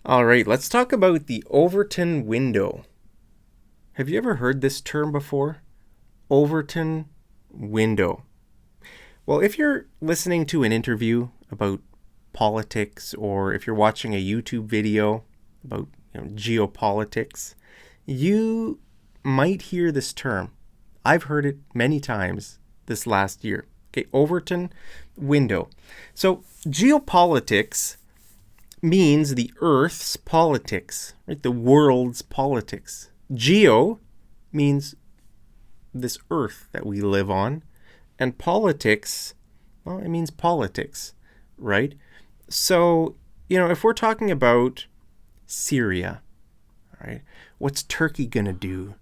All right, let's talk about the Overton window. Have you ever heard this term before? Overton window. Well, if you're listening to an interview about politics, or if you're watching a YouTube video about geopolitics, you might hear this term. I've heard it many times this last year. Okay, Overton window. So geopolitics means the Earth's politics, right? The world's politics. Geo means this Earth that we live on, and politics, well, it means politics, right? So, if we're talking about Syria, right? What's Turkey gonna do?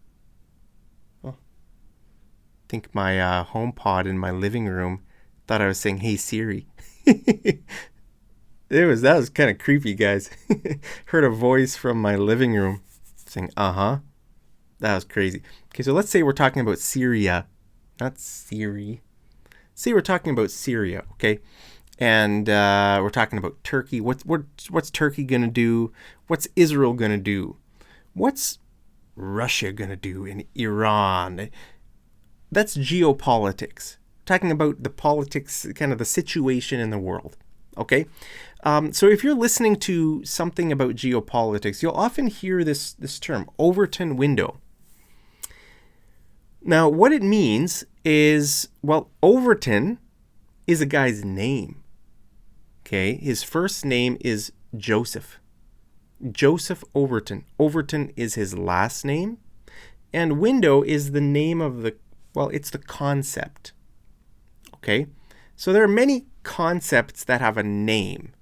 Well, I think my home pod in my living room thought I was saying, "Hey Siri." That was kind of creepy, guys. Heard a voice from my living room saying, "Uh-huh." That was crazy. Okay, so let's say we're talking about Syria, not Siri. Say we're talking about Syria, okay? And we're talking about Turkey. What's Turkey gonna do? What's Israel gonna do? What's Russia gonna do in Iran? That's geopolitics. Talking about the politics, kind of the situation in the world. Okay, so if you're listening to something about geopolitics, you'll often hear this term, Overton window. Now, what it means is, well, Overton is a guy's name. Okay, his first name is Joseph. Joseph Overton. Overton is his last name, and window is the name of it's the concept. Okay, so there are many concepts that have a name,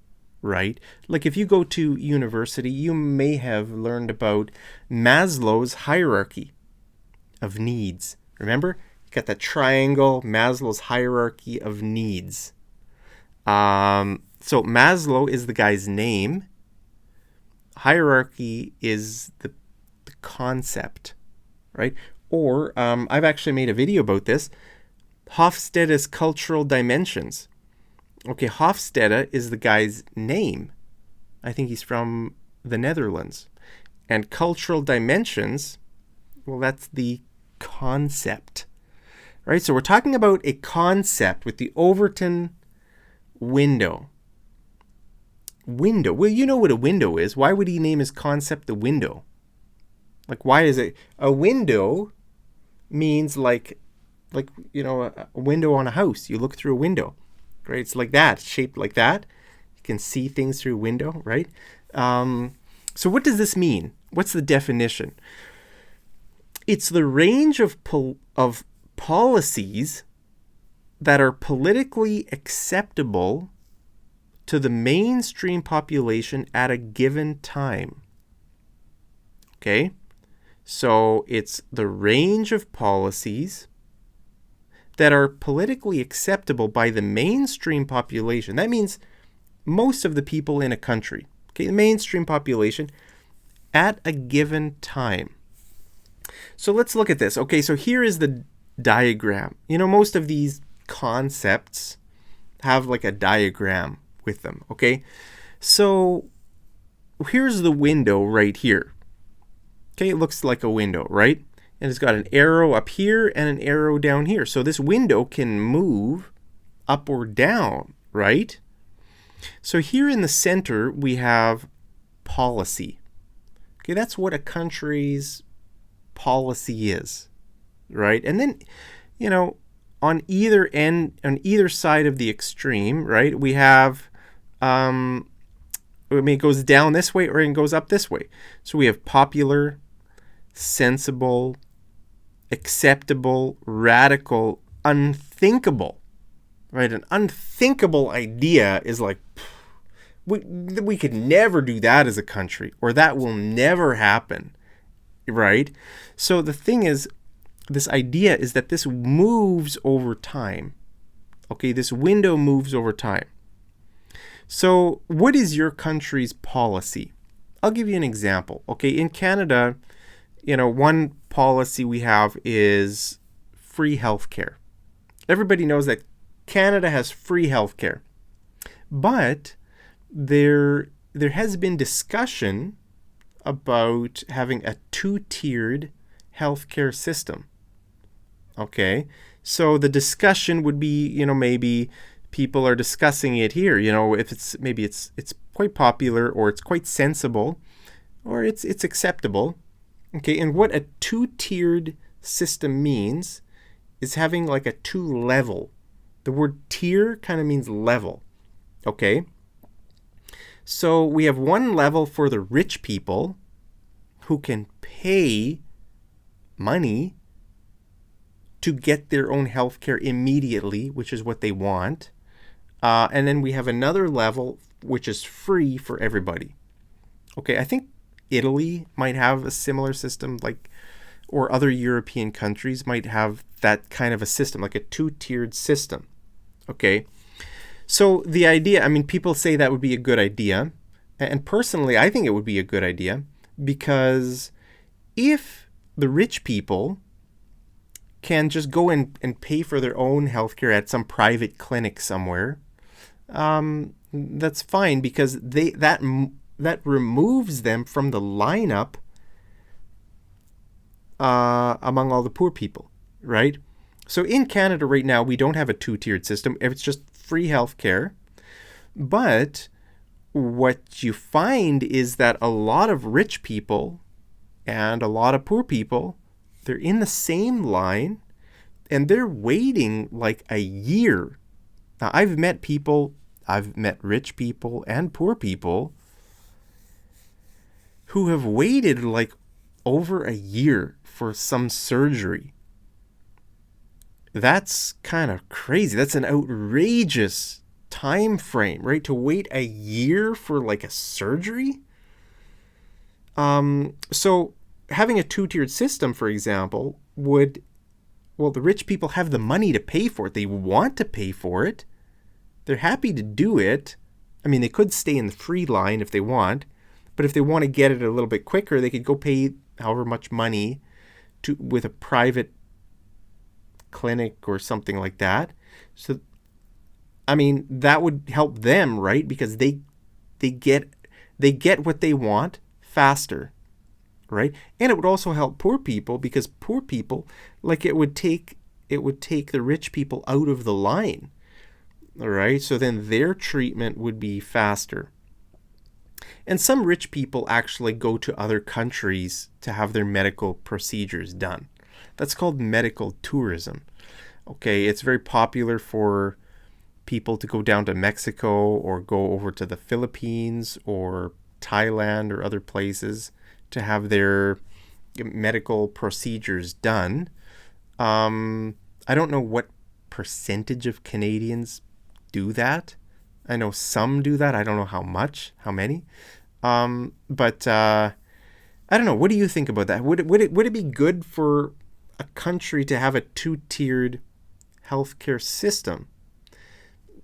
right? Like if you go to university, you may have learned about Maslow's hierarchy of needs. Remember? You got that triangle, Maslow's hierarchy of needs. So Maslow is the guy's name. Hierarchy is the concept, right? Or I've actually made a video about this. Hofstede's cultural dimensions. Okay, Hofstede is the guy's name. I think he's from the Netherlands. And cultural dimensions, well, that's the concept, right? So we're talking about a concept with the Overton window. Window. Well, you know what a window is. Why would he name his concept the window? Like, why is it? A window means like a window on a house. You look through a window, right? It's like that, shaped like that. You can see things through a window, right? So what does this mean? What's the definition? It's the range of policies that are politically acceptable to the mainstream population at a given time. Okay? So it's the range of policies that are politically acceptable by the mainstream population. That means most of the people in a country. Okay, the mainstream population at a given time. So let's look at this. Okay, so here is the diagram. Most of these concepts have like a diagram with them, okay? So here's the window right here. Okay, it looks like a window, right? And it's got an arrow up here and an arrow down here. So this window can move up or down, right? So here in the center, we have policy. Okay, that's what a country's policy is, right? And then, on either end, on either side of the extreme, right, we have, it goes down this way or it goes up this way. So we have popular, sensible, acceptable, radical, unthinkable, right? An unthinkable idea is like, we could never do that as a country, or that will never happen, right? So the thing is, this idea is that this moves over time. Okay, this window moves over time. So what is your country's policy? I'll give you an example. Okay, in Canada, one policy we have is free healthcare. Everybody knows that Canada has free healthcare, but there there has been discussion about having a two-tiered healthcare system. Okay, so the discussion would be, maybe people are discussing it here. If it's quite popular, or it's quite sensible, or it's acceptable. Okay, and what a two-tiered system means is having like a two-level. The word tier kind of means level. Okay, so we have one level for the rich people who can pay money to get their own healthcare immediately, which is what they want. And then we have another level which is free for everybody. Okay, I think Italy might have a similar system, or other European countries might have that kind of a system, like a two-tiered system. Okay, so the idea, people say that would be a good idea. And personally, I think it would be a good idea, because if the rich people can just go and pay for their own healthcare at some private clinic somewhere, that's fine, because that removes them from the lineup among all the poor people, right? So in Canada right now, we don't have a two-tiered system. It's just free healthcare. But what you find is that a lot of rich people and a lot of poor people, they're in the same line, and they're waiting like a year. Now, I've met rich people and poor people who have waited like over a year for some surgery. That's kind of crazy. That's an outrageous time frame, right? To wait a year for like a surgery. So having a two-tiered system, for example, the rich people have the money to pay for it. They want to pay for it. They're happy to do it. They could stay in the free line if they want, but if they want to get it a little bit quicker, they could go pay however much money with a private clinic or something like that. So, that would help them, right? Because they get what they want faster, right? And it would also help poor people, because poor people, it would take the rich people out of the line. All right, so then their treatment would be faster. And some rich people actually go to other countries to have their medical procedures done. That's called medical tourism. Okay, it's very popular for people to go down to Mexico or go over to the Philippines or Thailand or other places to have their medical procedures done. I don't know what percentage of Canadians do that. I know some do that. I don't know how many. But I don't know. What do you think about that? Would it be good for a country to have a two-tiered healthcare system?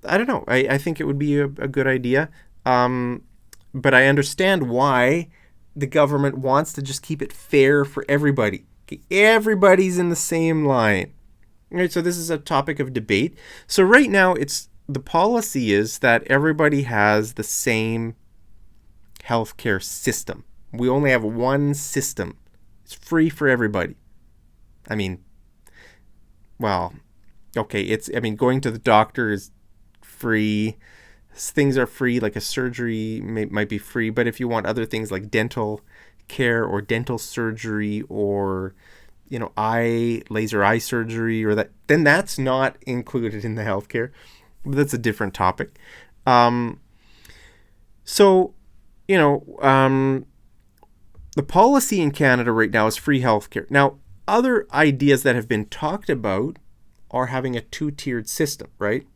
I don't know. I think it would be a good idea. But I understand why the government wants to just keep it fair for everybody. Okay, everybody's in the same line. All right, so this is a topic of debate. So right now, the policy is that everybody has the same healthcare system. We only have one system. It's free for everybody. Going to the doctor is free. Things are free, like a surgery might be free, but if you want other things like dental care or dental surgery or laser eye surgery or that, then that's not included in the healthcare. But that's a different topic. The policy in Canada right now is free healthcare. Now, other ideas that have been talked about are having a two-tiered system, right?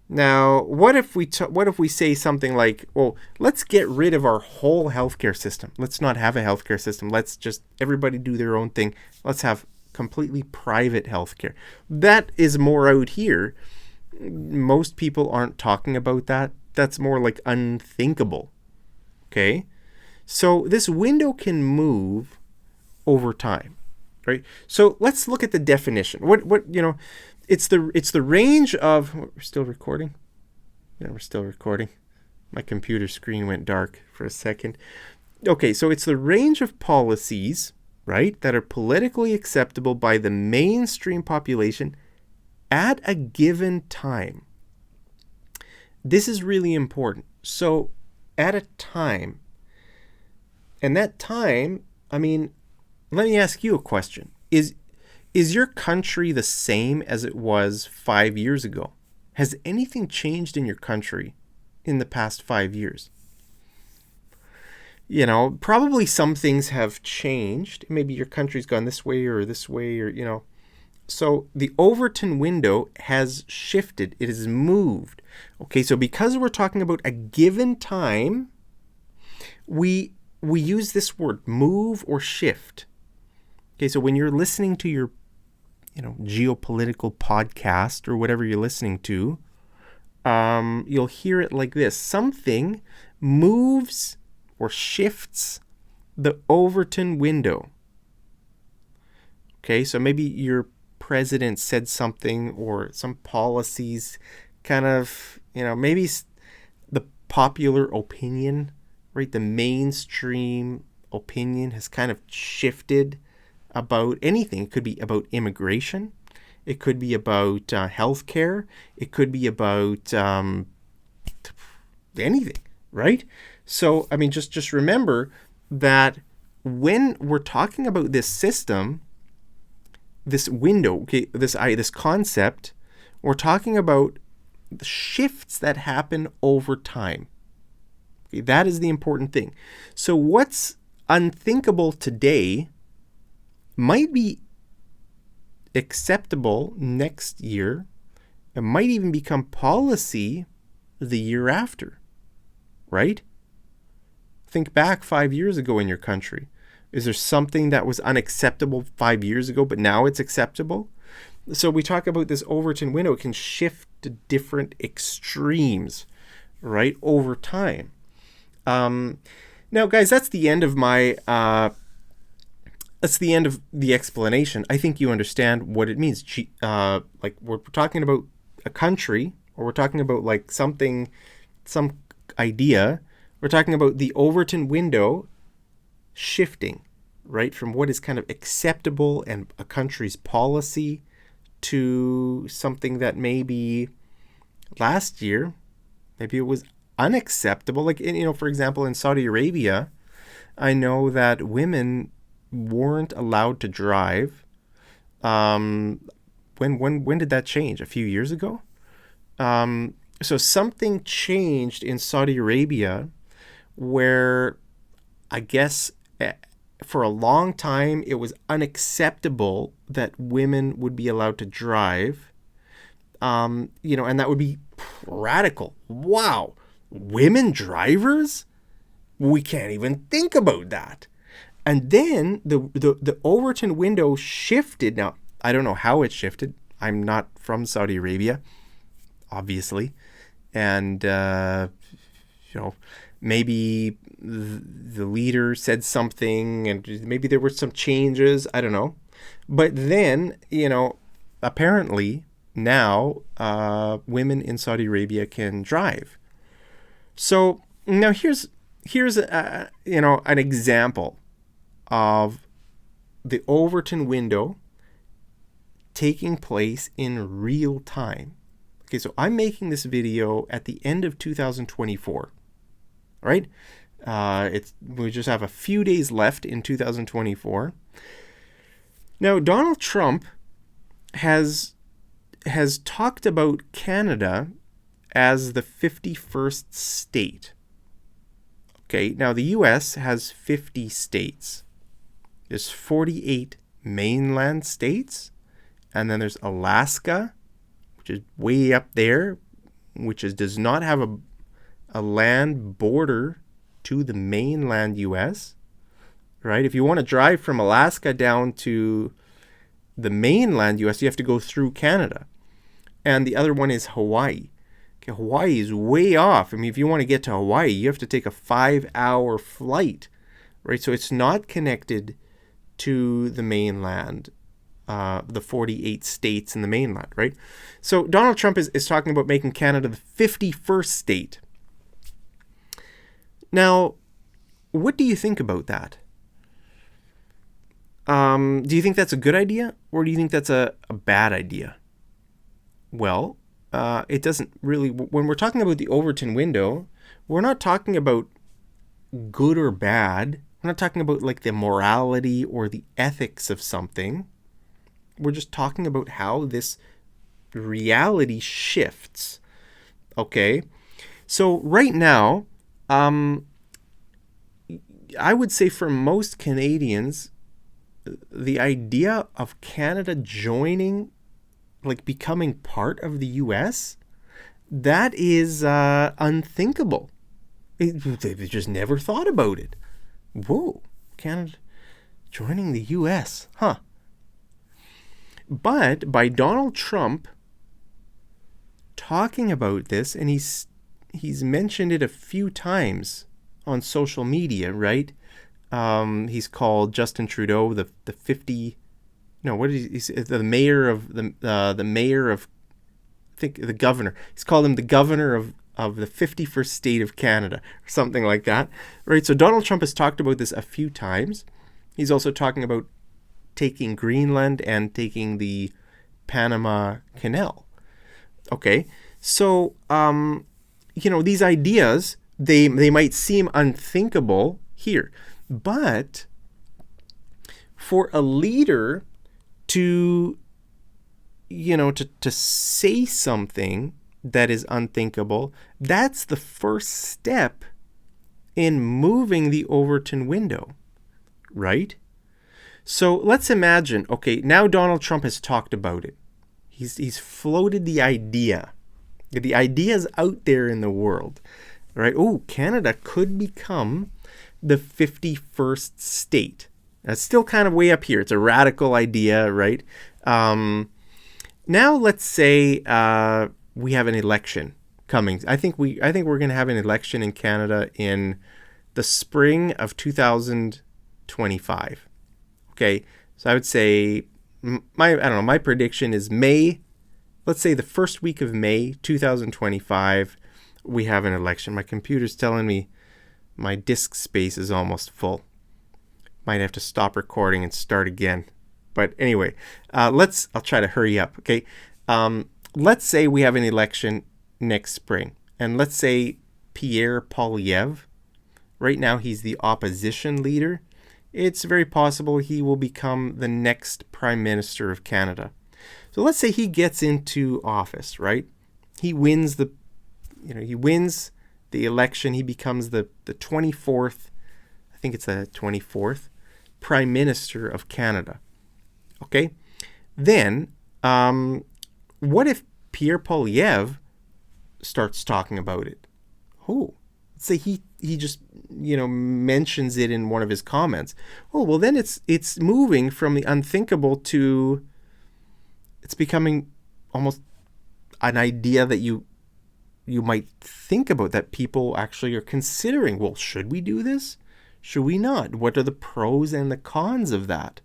Now, what if we say something like, well, let's get rid of our whole healthcare system. Let's not have a healthcare system. Let's just everybody do their own thing. Let's have completely private healthcare. That is more out here. Most people aren't talking about that. That's more like unthinkable. Okay? So this window can move over time, right? So let's look at the definition. It's the range of, we're still recording? Yeah, we're still recording. My computer screen went dark for a second. Okay, so it's the range of policies, right, that are politically acceptable by the mainstream population at a given time. This is really important. So at a time, and that time, I mean, let me ask you a question. Is your country the same as it was 5 years ago? Has anything changed in your country in the past 5 years? You know, probably some things have changed. Maybe your country's gone this way, or, you know. So the Overton window has shifted. It has moved. Okay, so because we're talking about a given time, we use this word, move or shift. Okay, so when you're listening to your, you know, geopolitical podcast or whatever you're listening to, you'll hear it like this. Something moves or shifts the Overton window. Okay, so maybe your president said something, or some policies kind of, you know, maybe the popular opinion, right? The mainstream opinion has kind of shifted about anything. It could be about immigration. It could be about healthcare. It could be about anything, right? So, I mean, just remember that when we're talking about this system, this window, okay, this concept, we're talking about the shifts that happen over time. Okay, that is the important thing. So what's unthinkable today might be acceptable next year. It might even become policy the year after, right? Think back 5 years ago in your country. Is there something that was unacceptable 5 years ago, but now it's acceptable? So we talk about this Overton window. It can shift to different extremes, right, over time. Now, guys, that's the end of my... that's the end of the explanation. I think you understand what it means. Like, we're talking about a country, or we're talking about like something, some idea. We're talking about the Overton window shifting, right, from what is kind of acceptable and a country's policy to something that maybe last year, maybe it was unacceptable. Like, you know, for example, in Saudi Arabia, I know that women weren't allowed to drive. When did that change? A few years ago? So something changed in Saudi Arabia where I guess for a long time it was unacceptable that women would be allowed to drive. You know, and that would be radical. Wow, women drivers? We can't even think about that. And then the Overton window shifted. Now, I don't know how it shifted. I'm not from Saudi Arabia, obviously. And, you know, maybe the leader said something and maybe there were some changes. I don't know. But then, you know, apparently now women in Saudi Arabia can drive. So now here's you know, an example of the Overton window taking place in real time. Okay, so I'm making this video at the end of 2024, right? We just have a few days left in 2024. Now, Donald Trump has talked about Canada as the 51st state. Okay, now the U.S. has 50 states. There's 48 mainland states, and then there's Alaska, which is way up there, which does not have a land border to the mainland U.S., right? If you want to drive from Alaska down to the mainland U.S., you have to go through Canada. And the other one is Hawaii. Okay, Hawaii is way off. I mean, if you want to get to Hawaii, you have to take a 5-hour flight, right? So it's not connected to the mainland, the 48 states in the mainland, right? So Donald Trump is talking about making Canada the 51st state. Now, what do you think about that? Do you think that's a good idea, or do you think that's a bad idea? Well, it doesn't really... When we're talking about the Overton window, we're not talking about good or bad. We're not talking about like the morality or the ethics of something. We're just talking about how this reality shifts. Okay? So right now, I would say for most Canadians, the idea of Canada joining, like becoming part of the US, that is unthinkable. They've just never thought about it. Whoa, Canada joining the US, huh? But by Donald Trump talking about this, and he's mentioned it a few times on social media, right? He's called Justin Trudeau the mayor of, I think the governor. He's called him the governor of the 51st state of Canada, or something like that, right? So Donald Trump has talked about this a few times. He's also talking about taking Greenland and taking the Panama Canal. Okay, so these ideas, they might seem unthinkable here, but for a leader to say something that is unthinkable, that's the first step in moving the Overton window, right? So let's imagine, okay, now Donald Trump has talked about it. He's floated the idea. The idea is out there in the world, right? Oh, Canada could become the 51st state. That's still kind of way up here. It's a radical idea, right? Now let's say we have an election coming. I think we're going to have an election in Canada in the spring of 2025. Okay, so I would say my prediction is May. Let's say the first week of May 2025, we have an election. My computer's telling me my disk space is almost full. Might have to stop recording and start again. But anyway, I'll try to hurry up, okay? Let's say we have an election next spring. And let's say Pierre Poilievre, right now he's the opposition leader. It's very possible he will become the next Prime Minister of Canada. So let's say he gets into office, right? He wins the election. He becomes the 24th, I think it's the 24th Prime Minister of Canada. Okay? Then, what if Pierre Poilievre starts talking about it? Oh, let's say he just, mentions it in one of his comments. Oh, well then it's moving from the unthinkable to it's becoming almost an idea that you might think about, that people actually are considering. Well, should we do this? Should we not? What are the pros and the cons of that?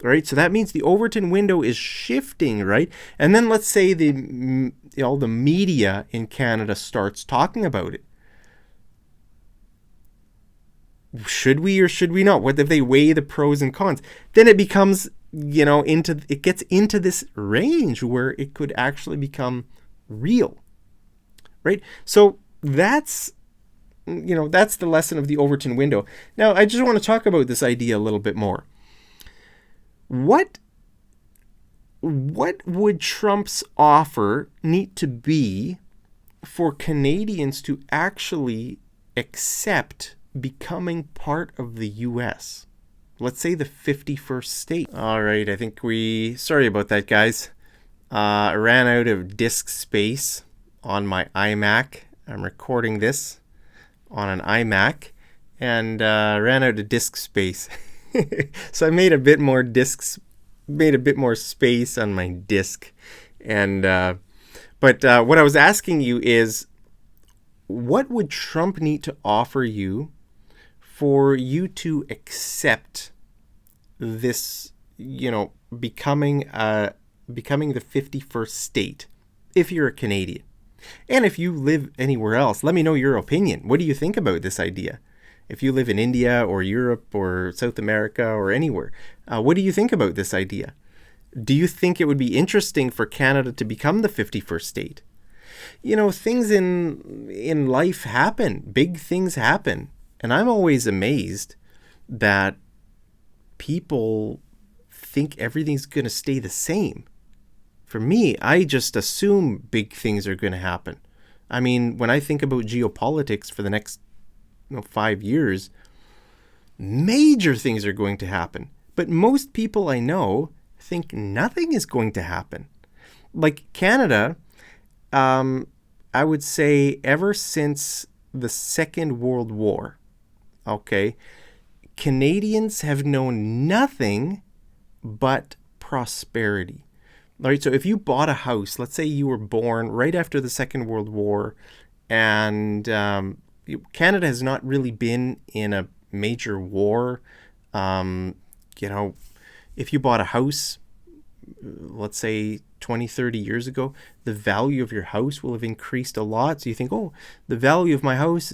Right? So that means the Overton window is shifting, right? And then let's say the media in Canada starts talking about it. Should we or should we not? What if they weigh the pros and cons? Then it becomes, it gets into this range where it could actually become real, right? So that's the lesson of the Overton window. Now, I just want to talk about this idea a little bit more. What would Trump's offer need to be for Canadians to actually accept becoming part of the U.S.? Let's say the 51st state. All right, I think sorry about that, guys. I ran out of disk space on my iMac. I'm recording this on an iMac and ran out of disk space. So I made a bit more space on my disk. And but what I was asking you is, what would Trump need to offer you for you to accept this, becoming the 51st state, if you're a Canadian? And if you live anywhere else, let me know your opinion. What do you think about this idea? If you live in India or Europe or South America or anywhere, what do you think about this idea? Do you think it would be interesting for Canada to become the 51st state? You know, things in life happen. Big things happen. And I'm always amazed that people think everything's going to stay the same. For me, I just assume big things are going to happen. I mean, when I think about geopolitics for the next 5 years, major things are going to happen. But most people I know think nothing is going to happen. Like Canada, I would say ever since the Second World War, okay, Canadians have known nothing but prosperity. All right, so if you bought a house, let's say you were born right after the Second World War, and Canada has not really been in a major war. If you bought a house, let's say 20, 30 years ago, the value of your house will have increased a lot. So you think, oh, the value of my house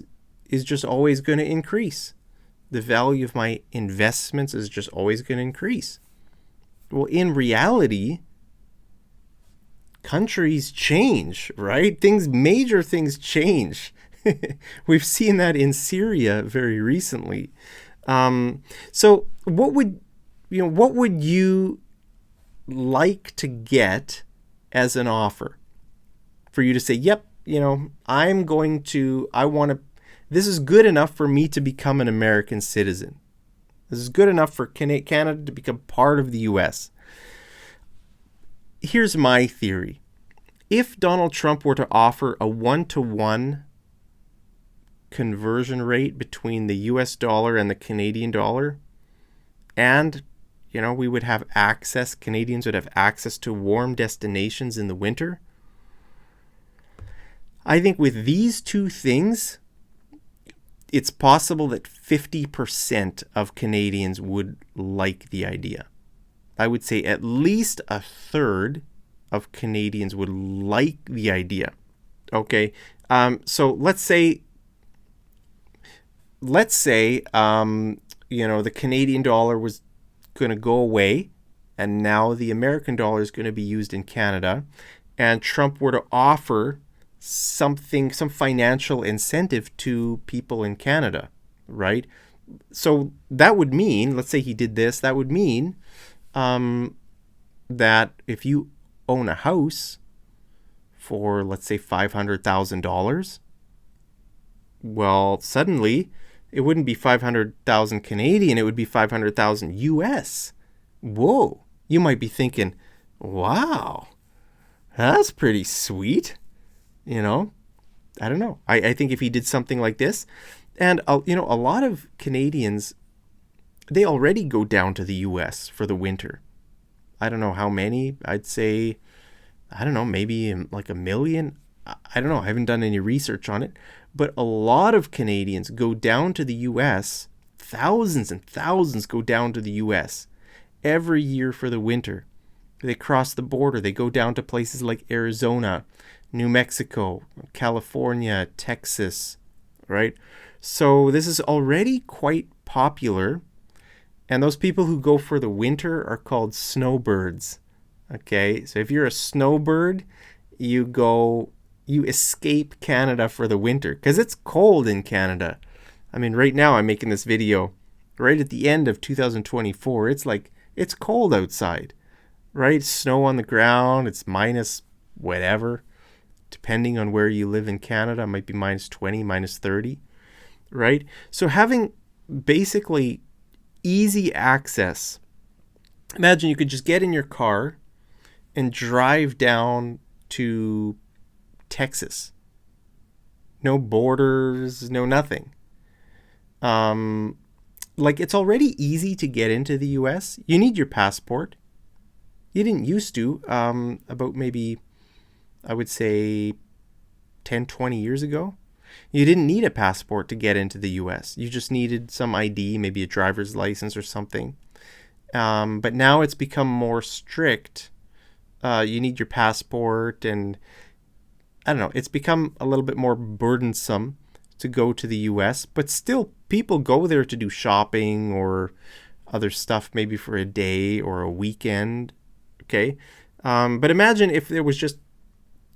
is just always going to increase. The value of my investments is just always going to increase. Well, in reality, countries change, right? Major things change. We've seen that in Syria very recently. So what would you like to get as an offer for you to say, yep, this is good enough for me to become an American citizen. This is good enough for Canada to become part of the US. Here's my theory. If Donald Trump were to offer a 1-to-1 conversion rate between the US dollar and the Canadian dollar, and we would have access, Canadians would have access to warm destinations in the winter, I think with these two things, it's possible that 50% of Canadians would like the idea. I would say at least a third of Canadians would like the idea. Okay, so let's say the Canadian dollar was going to go away, and now the American dollar is going to be used in Canada, and Trump were to offer some financial incentive to people in Canada, right? So that would mean, let's say he did this, that would mean that if you own a house for, let's say, $500,000, well, suddenly it wouldn't be 500,000 Canadian, it would be 500,000 US. Whoa, you might be thinking, wow, that's pretty sweet. I don't know. I think if he did something like this, and a lot of Canadians, they already go down to the US for the winter. I don't know how many. I'd say, I don't know, maybe like 1 million. I don't know. I haven't done any research on it. But a lot of Canadians go down to the US. Thousands and thousands go down to the US every year for the winter. They cross the border. They go down to places like Arizona, New Mexico, California, Texas, right? So this is already quite popular. And those people who go for the winter are called snowbirds. Okay, so if you're a snowbird, you escape Canada for the winter because it's cold in Canada. I mean, right now I'm making this video right at the end of 2024. It's cold outside, right? Snow on the ground. It's minus whatever. Depending on where you live in Canada, it might be minus 20, minus 30, right? So having basically easy access. Imagine you could just get in your car and drive down to Texas. No borders, no nothing. It's already easy to get into the US. You need your passport. You didn't used to, about maybe, I would say 10, 20 years ago. You didn't need a passport to get into the US. You just needed some ID, maybe a driver's license or something. But now it's become more strict. You need your passport, and I don't know, it's become a little bit more burdensome to go to the US, but still people go there to do shopping or other stuff, maybe for a day or a weekend. Okay. But imagine if it was just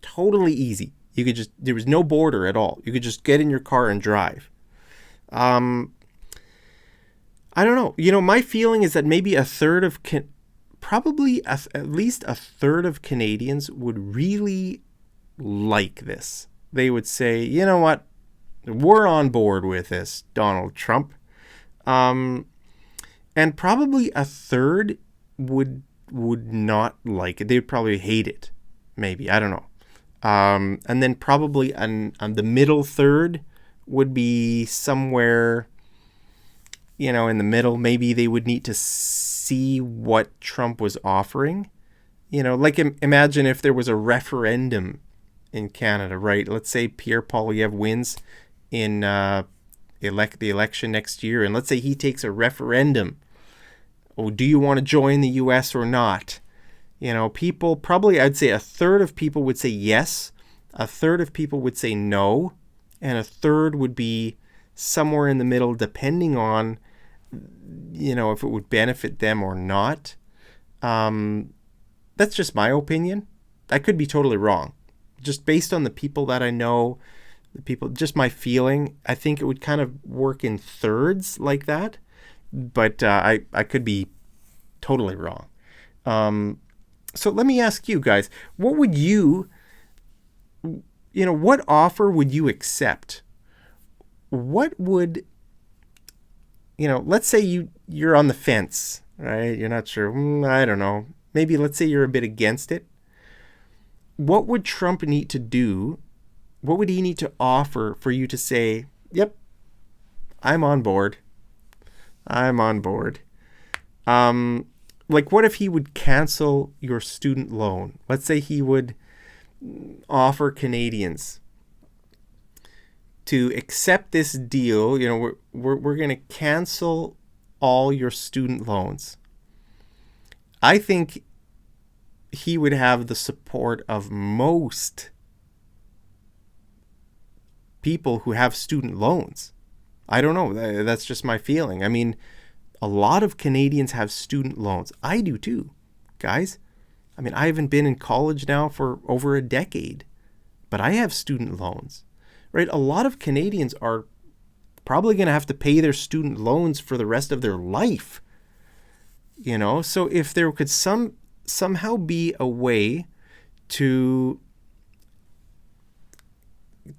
totally easy. There was no border at all. You could just get in your car and drive. I don't know. My feeling is that maybe at least a third of Canadians would really like this. They would say, you know what? We're on board with this, Donald Trump. And probably a third would not like it. They'd probably hate it. Maybe. I don't know. And then probably on the middle third would be somewhere, in the middle. Maybe they would need to see what Trump was offering. Like imagine if there was a referendum in Canada, right? Let's say Pierre Poilievre wins in the election next year, and let's say he takes a referendum. Oh, do you want to join the U.S. or not? People probably, I'd say a third of people would say yes, a third of people would say no, and a third would be somewhere in the middle, depending on, if it would benefit them or not. That's just my opinion. I could be totally wrong. Just based on the people that I know, just my feeling, I think it would kind of work in thirds like that. But I could be totally wrong. So let me ask you guys, what would what offer would you accept? What would, let's say you're on the fence, right? You're not sure. I don't know. Maybe let's say you're a bit against it. What would Trump need to do? What would he need to offer for you to say, yep, I'm on board. I'm on board. Like, what if he would cancel your student loan? Let's say he would offer Canadians to accept this deal. We're going to cancel all your student loans. I think he would have the support of most people who have student loans. I don't know. That's just my feeling. I mean, a lot of Canadians have student loans. I do too, guys. I mean, I haven't been in college now for over a decade, but I have student loans, right? A lot of Canadians are probably going to have to pay their student loans for the rest of their life. So if there could somehow be a way to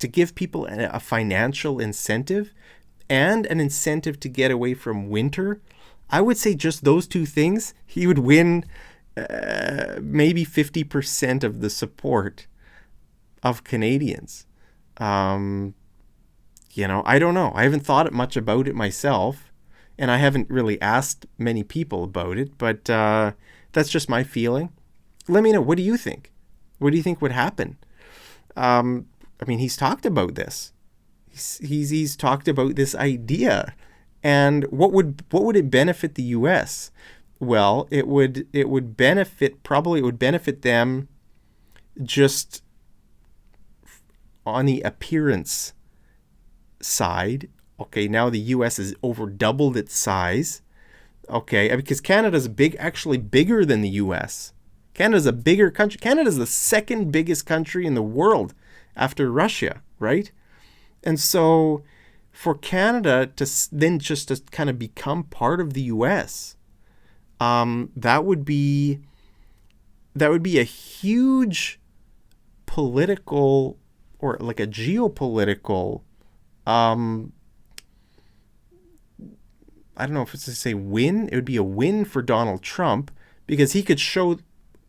give people a financial incentive and an incentive to get away from winter, I would say just those two things, he would win maybe 50% of the support of Canadians. I don't know. I haven't thought much about it myself, and I haven't really asked many people about it, but that's just my feeling. Let me know. What do you think? What do you think would happen? He's talked about this. He's talked about this idea, and what would it benefit the U.S.? Well, it would benefit them just on the appearance side. Okay, now the U.S. has over doubled its size. Okay, because Canada's actually bigger than the U.S. Canada's a bigger country. Canada's the second biggest country in the world after Russia, right? And so for Canada to then just to kind of become part of the U.S., that would be a huge political, or like a geopolitical, I don't know if it's to say win. It would be a win for Donald Trump, because he could show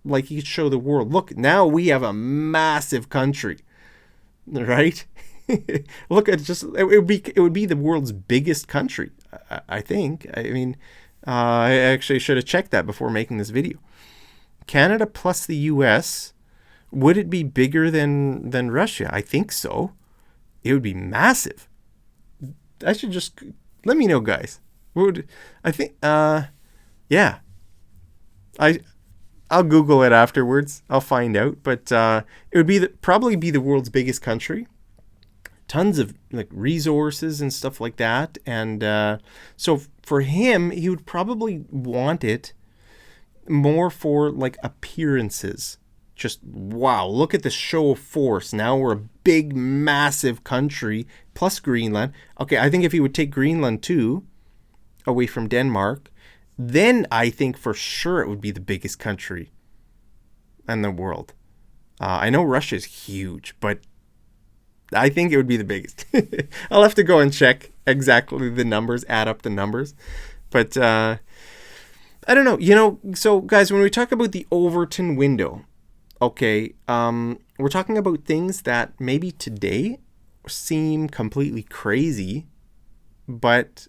the world, look, now we have a massive country, right? Look at it would be the world's biggest country, I think. I mean, I actually should have checked that before making this video. Canada plus the US, would it be bigger than Russia? I think so. It would be massive. I should just let me know, guys. I think yeah. I'll Google it afterwards. I'll find out. But it would be probably be the world's biggest country. Tons of like resources and stuff like that. And so for him, he would probably want it more for like appearances. Just, wow, look at the show of force. Now we're a big, massive country, plus Greenland. Okay, I think if he would take Greenland too, away from Denmark, then I think for sure it would be the biggest country in the world. I know Russia's huge, but I think it would be the biggest. I'll have to go and check exactly the numbers, add up the numbers. But I don't know. So guys, when we talk about the Overton window, okay, we're talking about things that maybe today seem completely crazy, but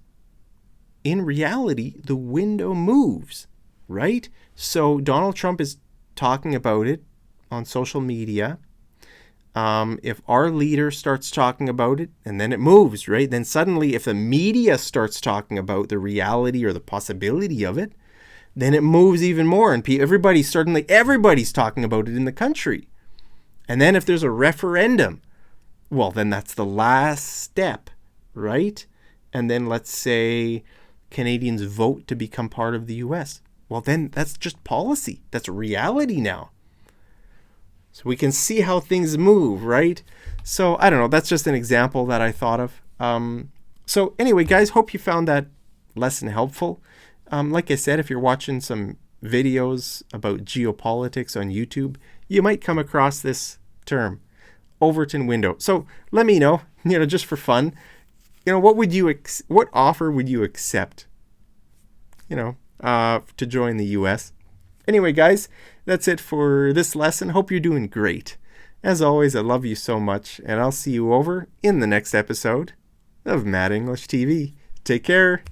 in reality, the window moves, right? So Donald Trump is talking about it on social media. If our leader starts talking about it, and then it moves, right? Then suddenly, if the media starts talking about the reality or the possibility of it, then it moves even more, and everybody's talking about it in the country. And then if there's a referendum, well, then that's the last step, right? And then let's say Canadians vote to become part of the U.S. Well, then that's just policy. That's reality now. So we can see how things move, right? So I don't know. That's just an example that I thought of. So anyway, guys, hope you found that lesson helpful. Like I said, if you're watching some videos about geopolitics on YouTube, you might come across this term, Overton window. So let me know, just for fun, what offer would you accept, to join the U.S.? Anyway, guys, that's it for this lesson. Hope you're doing great. As always, I love you so much, and I'll see you over in the next episode of Mad English TV. Take care.